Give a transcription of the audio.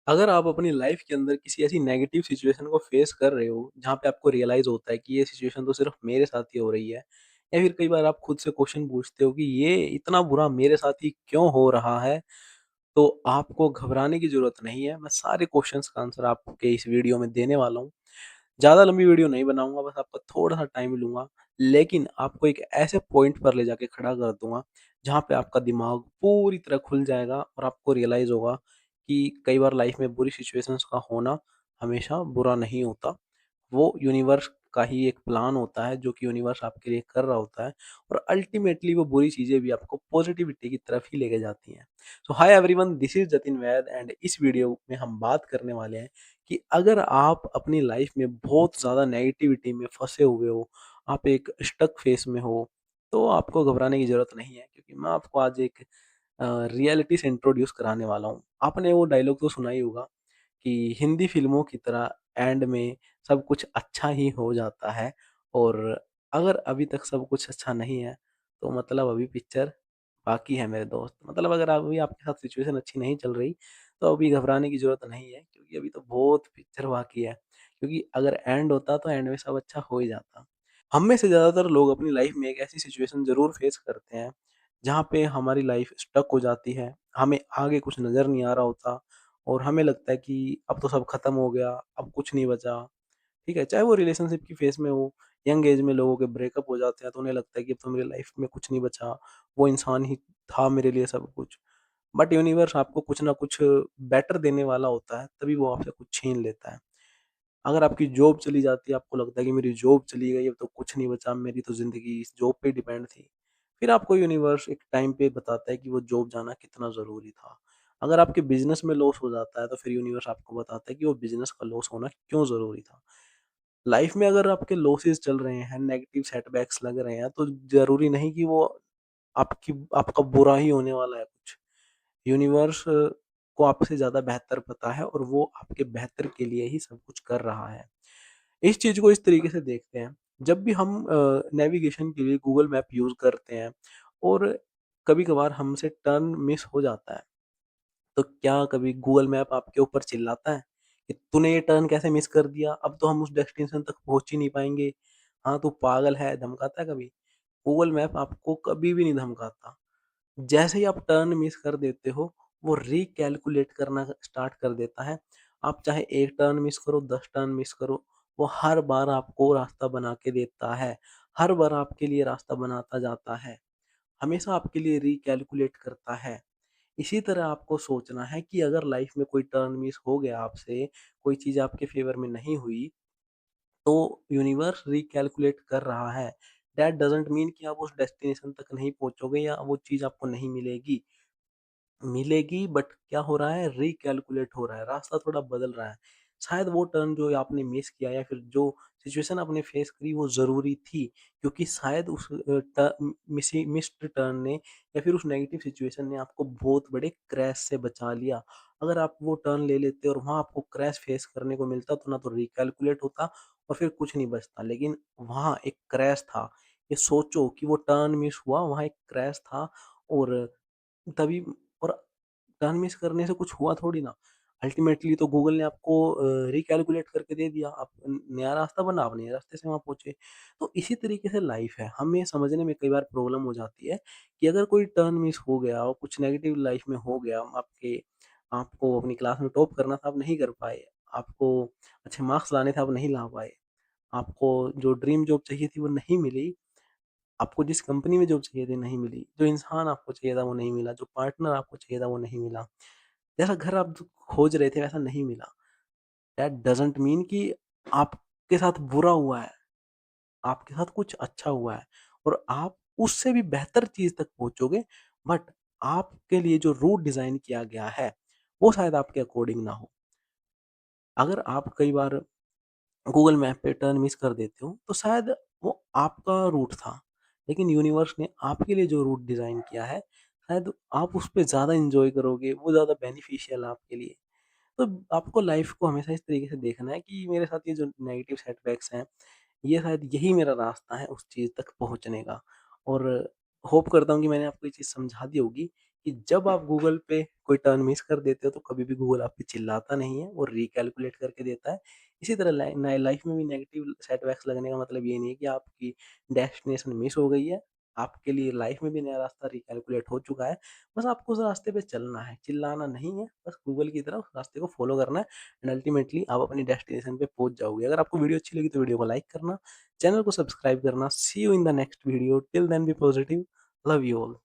अगर आप अपनी लाइफ के अंदर किसी ऐसी नेगेटिव सिचुएशन को फेस कर रहे हो, जहाँ पे आपको रियलाइज़ होता है कि ये सिचुएशन तो सिर्फ़ मेरे साथ ही हो रही है, या फिर कई बार आप खुद से क्वेश्चन पूछते हो कि ये इतना बुरा मेरे साथ ही क्यों हो रहा है? तो आपको घबराने की ज़रूरत नहीं है। मैं सारे क्वेश्चन्स का आंसर आपके इस वीडियो में देने वाला हूँ। ज़्यादा लंबी वीडियो नहीं बनाऊँगा, बस आपका थोड़ा-सा टाइम लूँगा, लेकिन आपको एक ऐसे पॉइंट पर ले जाके खड़ा कर दूँगा, जहाँ पे आपका दिमाग पूरी तरह खुल जाएगा और आपको रियलाइज़ होगा कि कई बार लाइफ़ में बुरी सिचुएशंस का होना हमेशा बुरा नहीं होता। वो यूनिवर्स का ही एक प्लान होता है, जो कि यूनिवर्स आपके लिए कर रहा होता है और अल्टीमेटली वो बुरी चीज़ें भी आपको पॉजिटिविटी की तरफ ही लेके जाती हैं। So hi everyone, this is Jatin Vaid and इस वीडियो में हम बात करने वाले हैं कि अगर आप अपनी लाइफ में बहुत ज़्यादा नेगेटिविटी में फँसे हुए हो, आप एक स्टक फेस में हो, तो आपको घबराने की ज़रूरत नहीं है, क्योंकि मैं आपको आज एक रियलिटी से इंट्रोड्यूस कराने वाला हूँ। आपने वो डायलॉग तो सुना ही होगा कि हिंदी फ़िल्मों की तरह एंड में सब कुछ अच्छा ही हो जाता है, और अगर अभी तक सब कुछ अच्छा नहीं है, तो मतलब अभी पिक्चर बाकी है मेरे दोस्त। मतलब अगर अभी आपके साथ सिचुएशन अच्छी नहीं चल रही, तो अभी घबराने की ज़रूरत नहीं है, क्योंकि अभी तो बहुत पिक्चर बाकी है। क्योंकि अगर एंड होता तो एंड में सब अच्छा हो ही जाता। हम में से ज़्यादातर लोग अपनी लाइफ में एक ऐसी सिचुएशन ज़रूर फेस करते हैं, जहाँ पे हमारी लाइफ स्टक हो जाती है, हमें आगे कुछ नज़र नहीं आ रहा होता और हमें लगता है कि अब तो सब खत्म हो गया, अब कुछ नहीं बचा। ठीक है? चाहे वो रिलेशनशिप की फेज़ में हो, यंग एज में लोगों के ब्रेकअप हो जाते हैं, तो उन्हें लगता है कि अब तो मेरी लाइफ में कुछ नहीं बचा, वो इंसान ही था मेरे लिए सब कुछ। बट यूनिवर्स आपको कुछ ना कुछ बेटर देने वाला होता है, तभी वो आपसे कुछ छीन लेता है। अगर आपकी जॉब चली जाती है, आपको लगता है कि मेरी जॉब चली गई, अब तो कुछ नहीं बचा, मेरी तो ज़िंदगी इस जॉब पे डिपेंड थी। फिर आपको यूनिवर्स एक टाइम पे बताता है कि वो जॉब जाना कितना ज़रूरी था। अगर आपके बिज़नेस में लॉस हो जाता है, तो फिर यूनिवर्स आपको बताता है कि वो बिज़नेस का लॉस होना क्यों ज़रूरी था। लाइफ में अगर आपके लॉसेस चल रहे हैं, नेगेटिव सेटबैक्स लग रहे हैं, तो ज़रूरी नहीं कि वो आपकी आपका बुरा ही होने वाला है कुछ। यूनिवर्स को आपसे ज़्यादा बेहतर पता है और वो आपके बेहतर के लिए ही सब कुछ कर रहा है। इस चीज़ को इस तरीके से देखते हैं, जब भी हम नेविगेशन के लिए गूगल मैप यूज़ करते हैं और कभी-कभार हमसे टर्न मिस हो जाता है, तो क्या कभी गूगल मैप आपके ऊपर चिल्लाता है कि तूने ये टर्न कैसे मिस कर दिया? अब तो हम उस डेस्टिनेशन तक पहुँच ही नहीं पाएँगे। हाँ, तू पागल है, धमकाता है कभी? गूगल मैप आपको कभी भी नहीं धमकाता। जैसे ही आप टर्न मिस कर देते हो, वो रिकैलकुलेट करना स्टार्ट कर देता है। आप चाहे 1 टर्न मिस करो, 10 टर्न मिस करो, वो हर बार आपको रास्ता बना के देता है। हर बार आपके लिए रास्ता बनाता जाता है। हमेशा आपके लिए रिकैलकुलेट करता है। इसी तरह आपको सोचना है कि अगर लाइफ में कोई टर्न मिस हो गया आपसे, कोई चीज़ आपके फ़ेवर में नहीं हुई, तो यूनिवर्स रिकैलकुलेट कर रहा है। दैट डज़न्ट मीन कि आप उस डेस्टिनेशन तक नहीं पहुँचोगे या वो चीज़ आपको नहीं मिलेगी। मिलेगी, बट क्या हो रहा है, रिकैलकुलेट हो रहा है, रास्ता थोड़ा बदल रहा है। शायद वो टर्न जो आपने मिस किया या फिर जो सिचुएशन आपने फेस करी वो ज़रूरी थी, क्योंकि शायद उस मिस्ड टर्न ने या फिर उस नेगेटिव सिचुएशन ने आपको बहुत बड़े क्रैश से बचा लिया। अगर आप वो टर्न ले लेते और वहाँ आपको क्रैश फेस करने को मिलता, तो ना तो रिकैलकुलेट होता और फिर कुछ नहीं बचता। लेकिन वहाँ एक क्रैश था। ये सोचो कि वो टर्न मिस हुआ, वहाँ एक क्रैश था और तभी और टर्न मिस करने से कुछ हुआ थोड़ी ना। अल्टीमेटली तो गूगल ने आपको रिकैलकुलेट करके दे दिया। आप नया रास्ता बना, आप नए रास्ते से वहाँ पहुँचे। तो इसी तरीके से लाइफ़ है। हमें समझने में कई बार प्रॉब्लम हो जाती है कि अगर कोई टर्न मिस हो गया और कुछ नेगेटिव लाइफ़ में हो गया, आपको अपनी क्लास में टॉप करना था, आप नहीं कर पाए। आपको अच्छे मार्क्स लाने थे, आप नहीं ला पाए। आपको जो ड्रीम जॉब चाहिए थी, वो नहीं मिली। आपको जिस कंपनी में जॉब चाहिए थी, नहीं मिली। जो इंसान आपको चाहिए था, वो नहीं मिला। जो पार्टनर आपको चाहिए था, वो नहीं मिला। जैसा घर आप खोज रहे थे, वैसा नहीं मिला। दैट डज़न्ट मीन कि आपके साथ बुरा हुआ है। आपके साथ कुछ अच्छा हुआ है और आप उससे भी बेहतर चीज़ तक पहुँचोगे, बट आपके लिए जो रूट डिज़ाइन किया गया है, वो शायद आपके अकॉर्डिंग ना हो। अगर आप कई बार गूगल मैप पे टर्न मिस कर देते हो, तो शायद वो आपका रूट था। लेकिन यूनिवर्स ने आपके लिए जो रूट डिज़ाइन किया है, शायद आप उस पे ज़्यादा एन्जॉय करोगे, वो ज़्यादा बेनिफिशियल है आपके लिए। तो आपको लाइफ़ को हमेशा इस तरीके से देखना है कि मेरे साथ ये जो नेगेटिव सेटबैक्स हैं, ये शायद यही मेरा रास्ता है उस चीज़ तक पहुँचने का। और होप करता हूँ कि मैंने आपको ये चीज़ समझा दी होगी कि जब आप गूगल पे कोई टर्न मिस कर देते हो तो कभी भी गूगल आप पे चिल्लाता नहीं है और रिकैलकुलेट करके देता है। इसी तरह लाइफ में भी नेगेटिव सेटबैक्स लगने का मतलब ये नहीं है कि आपकी डेस्टिनेशन मिस हो गई है। आपके लिए लाइफ में भी नया रास्ता रिकैलकुलेट हो चुका है। बस आपको उस रास्ते पे चलना है, चिल्लाना नहीं है। बस गूगल की तरह उस रास्ते को फॉलो करना है एंड अल्टीमेटली आप अपनी डेस्टिनेशन पे पहुँच जाओगे। अगर आपको वीडियो अच्छी लगी तो वीडियो को लाइक करना, चैनल को सब्सक्राइब करना। See you in the next video. Till then be positive. Love you all.